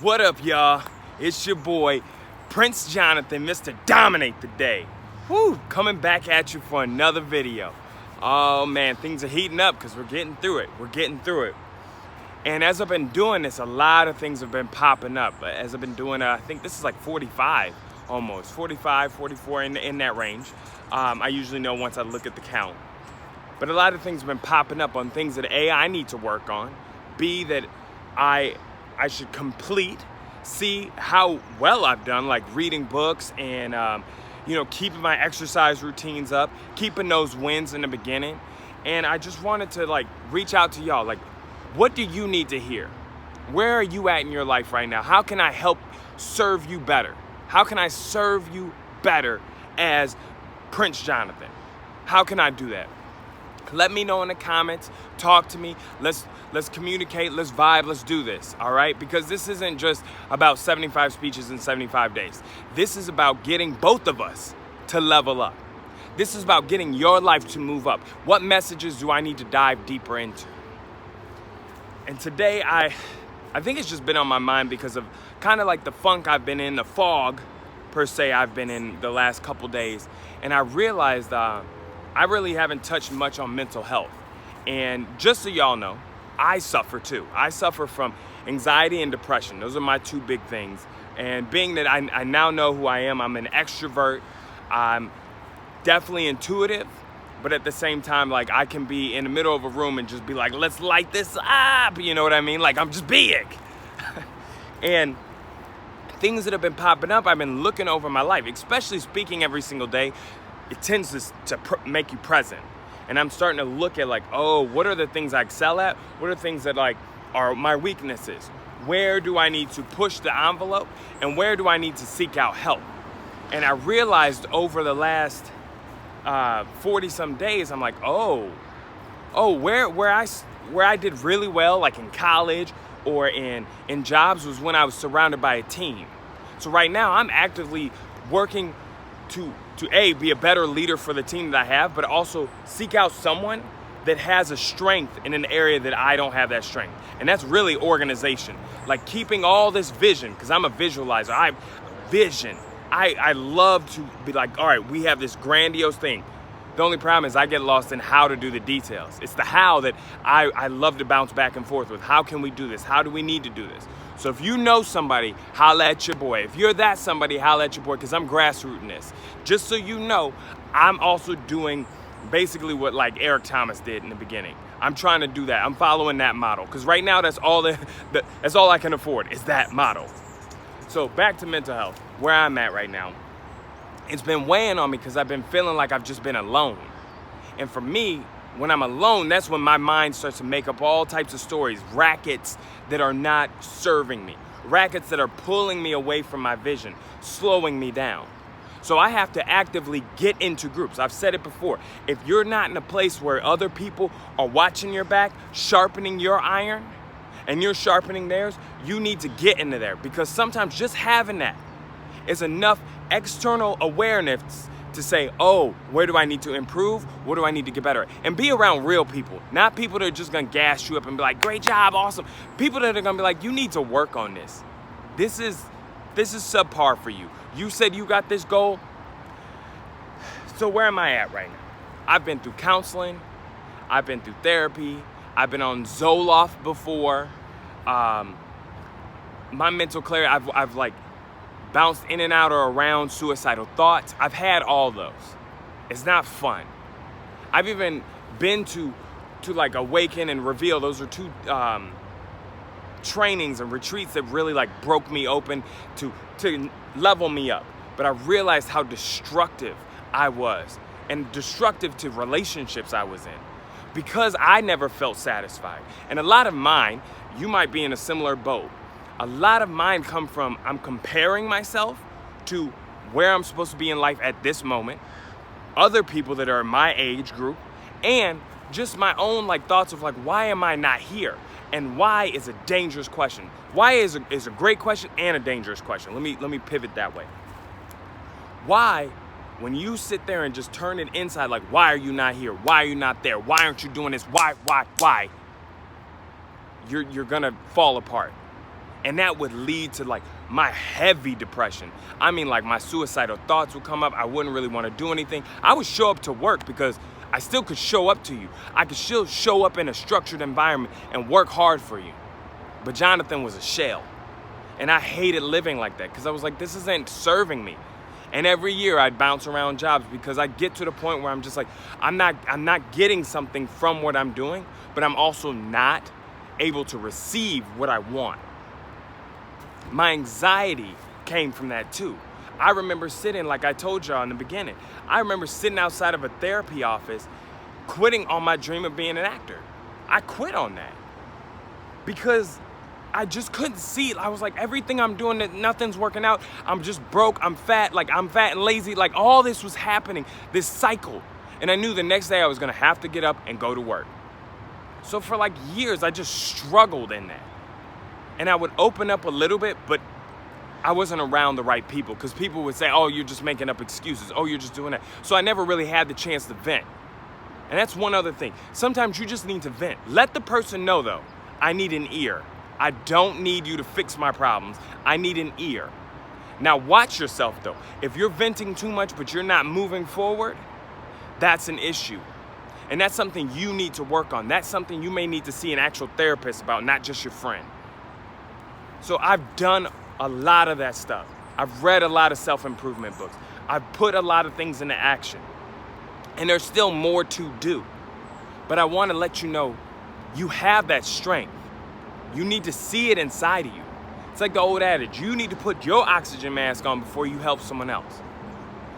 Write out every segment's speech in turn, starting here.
What up, y'all? It's your boy, Prince Jonathan, Mr. Dominate the Day. Woo! Coming back at you for another video. Oh man, things are heating up because we're getting through it. And as I've been doing this, a lot of things have been popping up. As I've been doing, I think this is like 45 almost, 45, 44 in that range. I usually know once I look at the count. But a lot of things have been popping up on things that A, I need to work on, B, that I should complete, C, how well I've done, like reading books and keeping my exercise routines up, keeping those wins in the beginning. And I just wanted to reach out to y'all, what do you need to hear? Where are you at in your life right now? How can I help serve you better? How can I serve you better as Prince Jonathan? How can I do that? Let me know in the comments, talk to me, let's communicate, let's vibe, let's do this, all right? Because this isn't just about 75 speeches in 75 days. This is about getting both of us to level up. This is about getting your life to move up. What messages do I need to dive deeper into? And today, I think it's just been on my mind because of kind of like the funk I've been in, the fog, per se, I've been in the last couple days. And I realized I really haven't touched much on mental health. And just so y'all know, I suffer too. I suffer from anxiety and depression. Those are my two big things. And being that I now know who I am, I'm an extrovert. I'm definitely intuitive, but at the same time, I can be in the middle of a room and just be like, let's light this up. You know what I mean? I'm just big. And things that have been popping up, I've been looking over my life, especially speaking every single day. It tends to make you present. And I'm starting to look at what are the things I excel at? What are the things that are my weaknesses? Where do I need to push the envelope? And where do I need to seek out help? And I realized over the last 40 some days, I'm where I did really well, in college or in jobs, was when I was surrounded by a team. So right now I'm actively working to A, be a better leader for the team that I have, but also seek out someone that has a strength in an area that I don't have that strength. And that's really organization. Keeping all this vision, because I'm a visualizer. I love to be all right, we have this grandiose thing. The only problem is I get lost in how to do the details. It's the how that I love to bounce back and forth with. How can we do this? How do we need to do this? So if you know somebody, holla at your boy. If you're that somebody, holla at your boy, because I'm grassrooting this. Just so you know, I'm also doing basically what Eric Thomas did in the beginning. I'm trying to do that. I'm following that model. Because right now, that's all I can afford is that model. So back to mental health, where I'm at right now. It's been weighing on me because I've been feeling like I've just been alone. And for me, when I'm alone, that's when my mind starts to make up all types of stories, rackets that are not serving me, rackets that are pulling me away from my vision, slowing me down. So I have to actively get into groups. I've said it before. If you're not in a place where other people are watching your back, sharpening your iron, and you're sharpening theirs, you need to get into there, because sometimes just having that is enough external awareness to say, oh, where do I need to improve? What do I need to get better at? And be around real people, not people that are just gonna gas you up and be like, great job, awesome. People that are gonna be like, you need to work on this. This is subpar for you. You said you got this goal. So where am I at right now? I've been through counseling. I've been through therapy. I've been on Zoloft before. My mental clarity, I've bounced in and out or around suicidal thoughts. I've had all those. It's not fun. I've even been to Awaken and Reveal. Those are two trainings and retreats that really broke me open to level me up. But I realized how destructive I was, and destructive to relationships I was in, because I never felt satisfied. And a lot of mine, you might be in a similar boat. A lot of mine come from I'm comparing myself to where I'm supposed to be in life at this moment, other people that are in my age group, and just my own thoughts of why am I not here? And why is a dangerous question. Why is a great question and a dangerous question. Let me pivot that way. Why, when you sit there and just turn it inside, why are you not here? Why are you not there? Why aren't you doing this? Why? You're gonna fall apart. And that would lead to like my heavy depression. I mean, like my suicidal thoughts would come up. I wouldn't really want to do anything. I would show up to work because I still could show up to you. I could still show up in a structured environment and work hard for you. But Jonathan was a shell. And I hated living like that because I was like, this isn't serving me. And every year I'd bounce around jobs because I get to the point where I'm just like, I'm not getting something from what I'm doing, but I'm also not able to receive what I want. My anxiety came from that too. I remember sitting, like I told y'all in the beginning, I remember sitting outside of a therapy office, quitting on my dream of being an actor. I quit on that because I just couldn't see it. I was like, everything I'm doing, nothing's working out. I'm just broke, I'm fat and lazy. Like all this was happening, this cycle. And I knew the next day I was gonna have to get up and go to work. So for like years, I just struggled in that. And I would open up a little bit, but I wasn't around the right people because people would say, oh, you're just making up excuses. Oh, you're just doing that. So I never really had the chance to vent. And that's one other thing. Sometimes you just need to vent. Let the person know though, I need an ear. I don't need you to fix my problems. I need an ear. Now watch yourself though. If you're venting too much, but you're not moving forward, that's an issue. And that's something you need to work on. That's something you may need to see an actual therapist about, not just your friend. So I've done a lot of that stuff. I've read a lot of self-improvement books. I've put a lot of things into action. And there's still more to do. But I want to let you know, you have that strength. You need to see it inside of you. It's like the old adage, you need to put your oxygen mask on before you help someone else.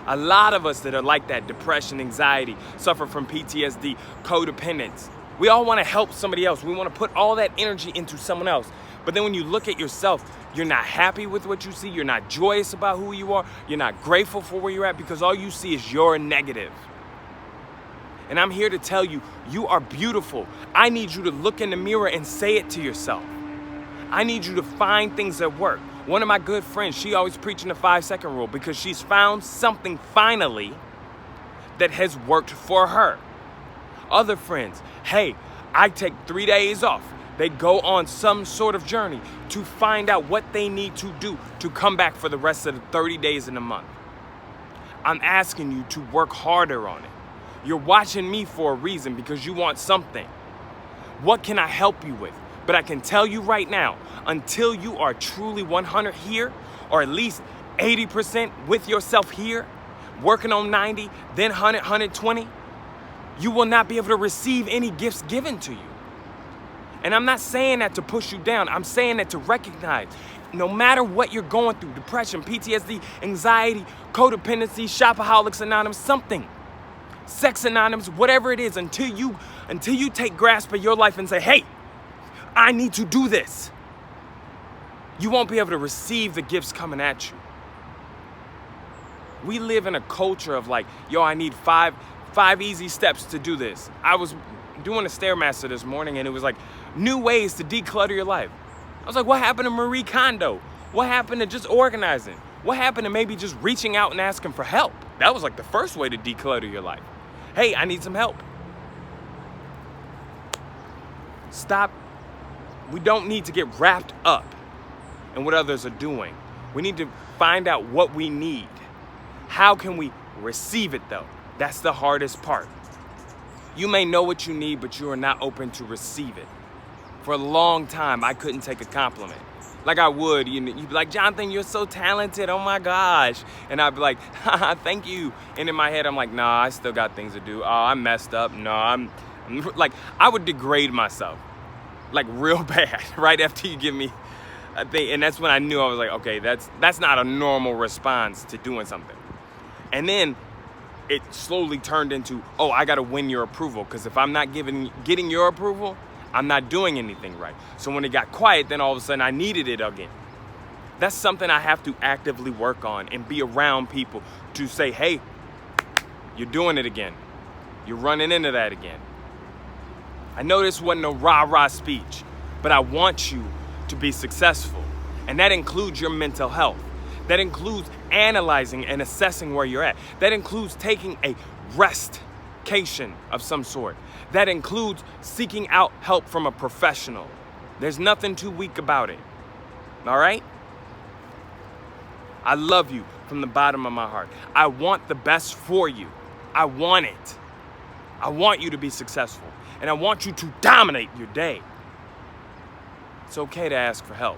A lot of us that are like that, depression, anxiety, suffer from PTSD, codependence. We all want to help somebody else. We want to put all that energy into someone else. But then when you look at yourself, you're not happy with what you see. You're not joyous about who you are. You're not grateful for where you're at because all you see is your negative. And I'm here to tell you, you are beautiful. I need you to look in the mirror and say it to yourself. I need you to find things that work. One of my good friends, she always preaching the 5-second rule because she's found something finally that has worked for her. Other friends, hey, I take 3 days off. They go on some sort of journey to find out what they need to do to come back for the rest of the 30 days in a month. I'm asking you to work harder on it. You're watching me for a reason because you want something. What can I help you with? But I can tell you right now, until you are truly 100 here, or at least 80% with yourself here, working on 90, then 100, 120, you will not be able to receive any gifts given to you. And I'm not saying that to push you down. I'm saying that to recognize no matter what you're going through, depression, PTSD, anxiety, codependency, Shopaholics Anonymous, something, Sex Anonymous, whatever it is, until you take grasp of your life and say, hey, I need to do this, you won't be able to receive the gifts coming at you. We live in a culture of like, yo, I need five easy steps to do this. I was doing a Stairmaster this morning and it was like, new ways to declutter your life. I was like, what happened to Marie Kondo? What happened to just organizing? What happened to maybe just reaching out and asking for help? That was like the first way to declutter your life. Hey, I need some help. Stop. We don't need to get wrapped up in what others are doing. We need to find out what we need. How can we receive it though? That's the hardest part. You may know what you need, but you are not open to receive it. For a long time, I couldn't take a compliment. Like I would, you'd be like, Jonathan, you're so talented, oh my gosh. And I'd be like, haha, thank you. And in my head, I'm like, nah, I still got things to do. Oh, I messed up. No, I'm like, I would degrade myself, like real bad, right after you give me a thing. And that's when I knew I was like, okay, that's not a normal response to doing something. And then it slowly turned into, oh, I gotta win your approval, because if I'm not getting your approval, I'm not doing anything right. So when it got quiet, then all of a sudden I needed it again. That's something I have to actively work on and be around people to say, hey, you're doing it again. You're running into that again. I know this wasn't a rah-rah speech, but I want you to be successful. And that includes your mental health. That includes analyzing and assessing where you're at. That includes taking a restcation of some sort. That includes seeking out help from a professional. There's nothing too weak about it. all right? I love you from the bottom of my heart. I want the best for you. I want it. I want you to be successful, and I want you to dominate your day. It's okay to ask for help.